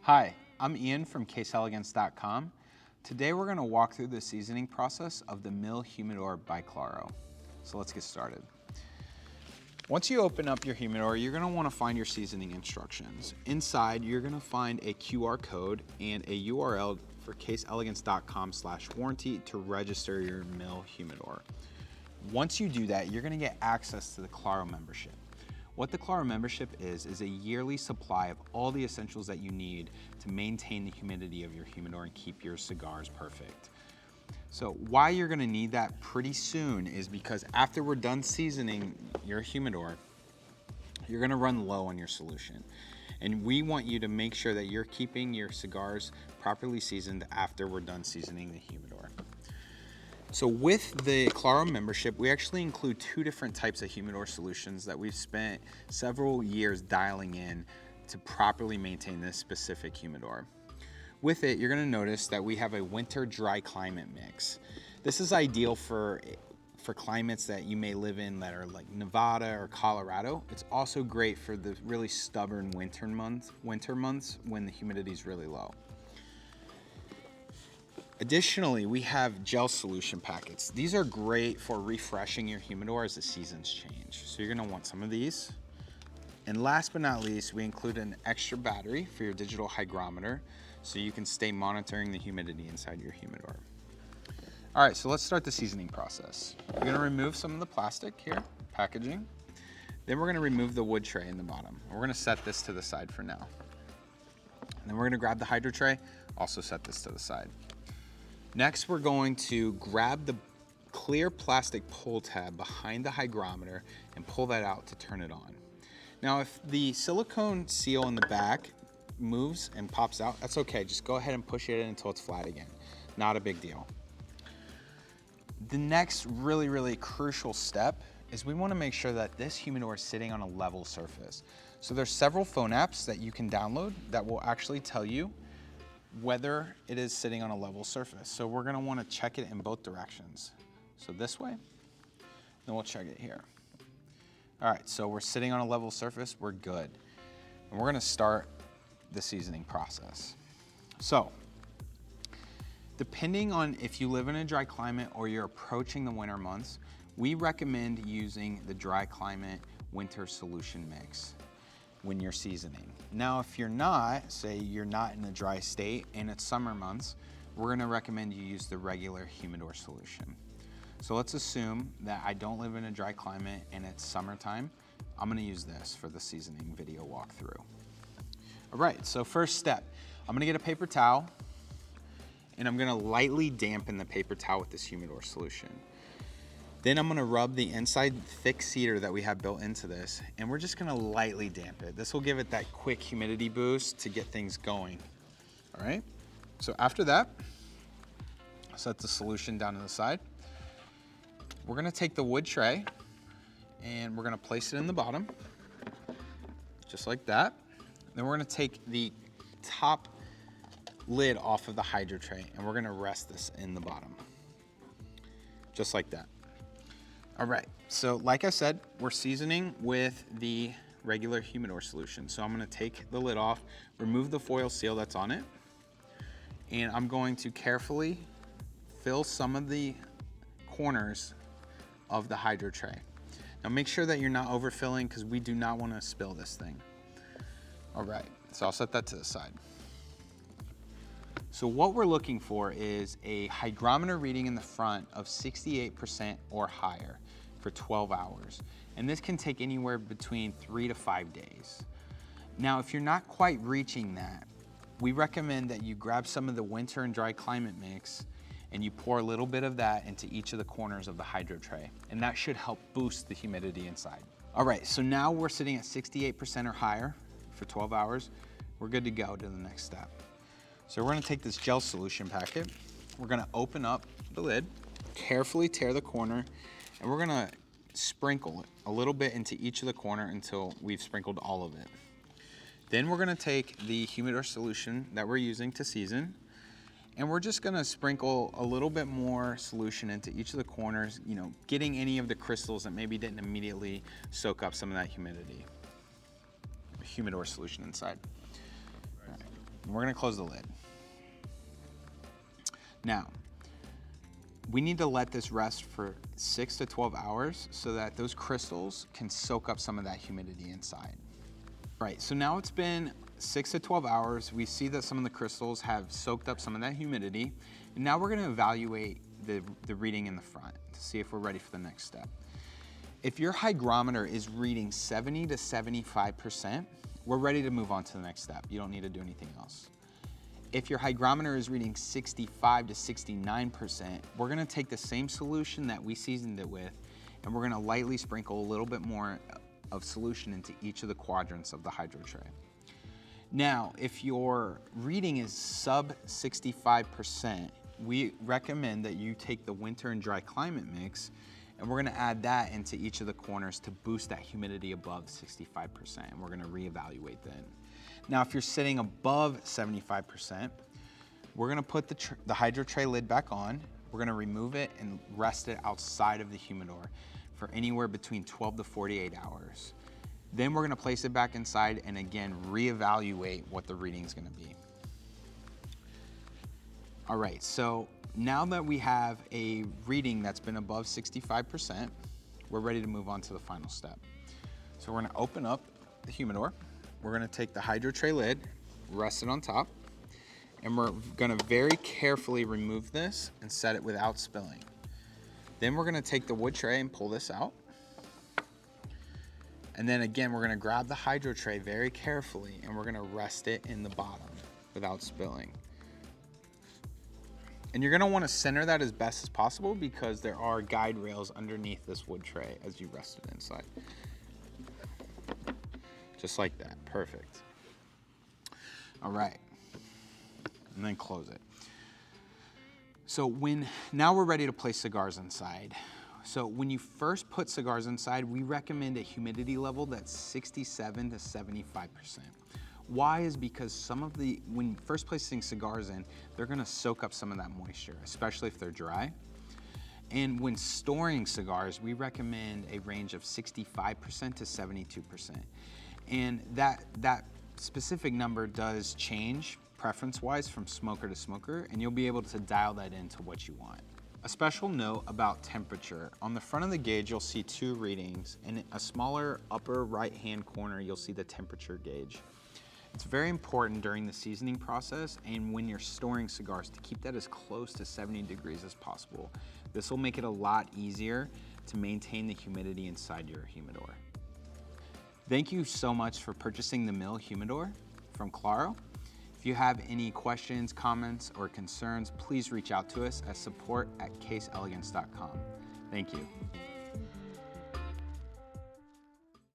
Hi, I'm Ian from Elegance.com. Today we're going to walk through the seasoning process of the Mill Humidor by Klaro. So let's get started. Once you open up your humidor, you're going to want to find your seasoning instructions. Inside, you're going to find a QR code and a URL for Elegance.com/warranty to register your Mill Humidor. Once you do that, you're going to get access to the Klaro membership. What the Klaro membership is a yearly supply of all the essentials that you need to maintain the humidity of your humidor and keep your cigars perfect. So why you're gonna need that pretty soon is because after we're done seasoning your humidor, you're gonna run low on your solution. And we want you to make sure that you're keeping your cigars properly seasoned after we're done seasoning the humidor. So with the Klaro membership, we actually include two different types of humidor solutions that we've spent several years dialing in to properly maintain this specific humidor. With it, you're gonna notice that we have a winter dry climate mix. This is ideal for climates that you may live in that are like Nevada or Colorado. It's also great for the really stubborn winter months when the humidity is really low. Additionally, we have gel solution packets. These are great for refreshing your humidor as the seasons change. So you're gonna want some of these. And last but not least, we include an extra battery for your digital hygrometer so you can stay monitoring the humidity inside your humidor. All right, so let's start the seasoning process. We're gonna remove some of the plastic here, packaging. Then we're gonna remove the wood tray in the bottom. We're gonna set this to the side for now. And then we're gonna grab the hydro tray, also set this to the side. Next, we're going to grab the clear plastic pull tab behind the hygrometer and pull that out to turn it on. Now, if the silicone seal in the back moves and pops out, that's okay. Just go ahead and push it in until it's flat again. Not a big deal. The next really crucial step is we want to make sure that this humidor is sitting on a level surface. So there's several phone apps that you can download that will actually tell you whether it is sitting on a level surface. So we're gonna wanna check it in both directions. So this way, then we'll check it here. All right, so we're sitting on a level surface, we're good. And we're gonna start the seasoning process. So, depending on if you live in a dry climate or you're approaching the winter months, we recommend using the dry climate winter solution mix when you're seasoning. Now, if you're not, say you're not in a dry state and it's summer months, we're gonna recommend you use the regular humidor solution. So let's assume that I don't live in a dry climate and it's summertime. I'm gonna use this for the seasoning video walkthrough. All right, so first step, I'm gonna get a paper towel and I'm gonna lightly dampen the paper towel with this humidor solution. Then I'm gonna rub the inside thick cedar that we have built into this, and we're just gonna lightly damp it. This will give it that quick humidity boost to get things going, all right? So after that, set the solution down to the side. We're gonna take the wood tray, and we're gonna place it in the bottom, just like that. Then we're gonna take the top lid off of the hydro tray, and we're gonna rest this in the bottom, just like that. All right, so like I said, we're seasoning with the regular humidor solution. So I'm gonna take the lid off, remove the foil seal that's on it, and I'm going to carefully fill some of the corners of the hydro tray. Now make sure that you're not overfilling because we do not wanna spill this thing. All right, so I'll set that to the side. So what we're looking for is a hygrometer reading in the front of 68% or higher for 12 hours. And this can take anywhere between 3 to 5 days. Now, if you're not quite reaching that, we recommend that you grab some of the winter and dry climate mix and you pour a little bit of that into each of the corners of the hydro tray. And that should help boost the humidity inside. All right, so now we're sitting at 68% or higher for 12 hours. We're good to go to the next step. So we're gonna take this gel solution packet, we're gonna open up the lid, carefully tear the corner, and we're gonna sprinkle it a little bit into each of the corner until we've sprinkled all of it. Then we're gonna take the humidor solution that we're using to season, and we're just gonna sprinkle a little bit more solution into each of the corners, you know, getting any of the crystals that maybe didn't immediately soak up some of that humidor solution inside. And we're gonna close the lid. Now, we need to let this rest for 6 to 12 hours so that those crystals can soak up some of that humidity inside. Right, so now it's been 6 to 12 hours. We see that some of the crystals have soaked up some of that humidity. And now we're gonna evaluate the reading in the front to see if we're ready for the next step. If your hygrometer is reading 70 to 75%, we're ready to move on to the next step. You don't need to do anything else. If your hygrometer is reading 65 to 69%, we're gonna take the same solution that we seasoned it with, and we're gonna lightly sprinkle a little bit more of solution into each of the quadrants of the hydro tray. Now, if your reading is sub 65%, we recommend that you take the winter and dry climate mix, and we're gonna add that into each of the corners to boost that humidity above 65%, and we're gonna reevaluate then. Now, if you're sitting above 75%, we're gonna put the hydro tray lid back on, we're gonna remove it and rest it outside of the humidor for anywhere between 12 to 48 hours. Then we're gonna place it back inside and again, reevaluate what the reading's gonna be. All right, so now that we have a reading that's been above 65%, we're ready to move on to the final step. So we're gonna open up the humidor. We're gonna take the hydro tray lid, rest it on top, and we're gonna very carefully remove this and set it without spilling. Then we're gonna take the wood tray and pull this out. And then again, we're gonna grab the hydro tray very carefully and we're gonna rest it in the bottom without spilling. And you're gonna wanna center that as best as possible because there are guide rails underneath this wood tray as you rest it inside. Just like that, perfect. All right, and then close it. So now we're ready to place cigars inside. So when you first put cigars inside, we recommend a humidity level that's 67 to 75%. Why is because when first placing cigars in, they're gonna soak up some of that moisture, especially if they're dry. And when storing cigars, we recommend a range of 65% to 72%. And that specific number does change preference-wise from smoker to smoker, and you'll be able to dial that into what you want. A special note about temperature. On the front of the gauge, you'll see 2 readings. In a smaller upper right-hand corner, you'll see the temperature gauge. It's very important during the seasoning process and when you're storing cigars to keep that as close to 70 degrees as possible. This will make it a lot easier to maintain the humidity inside your humidor. Thank you so much for purchasing the Mill Humidor from Klaro. If you have any questions, comments, or concerns, please reach out to us at support@caseelegance.com. Thank you.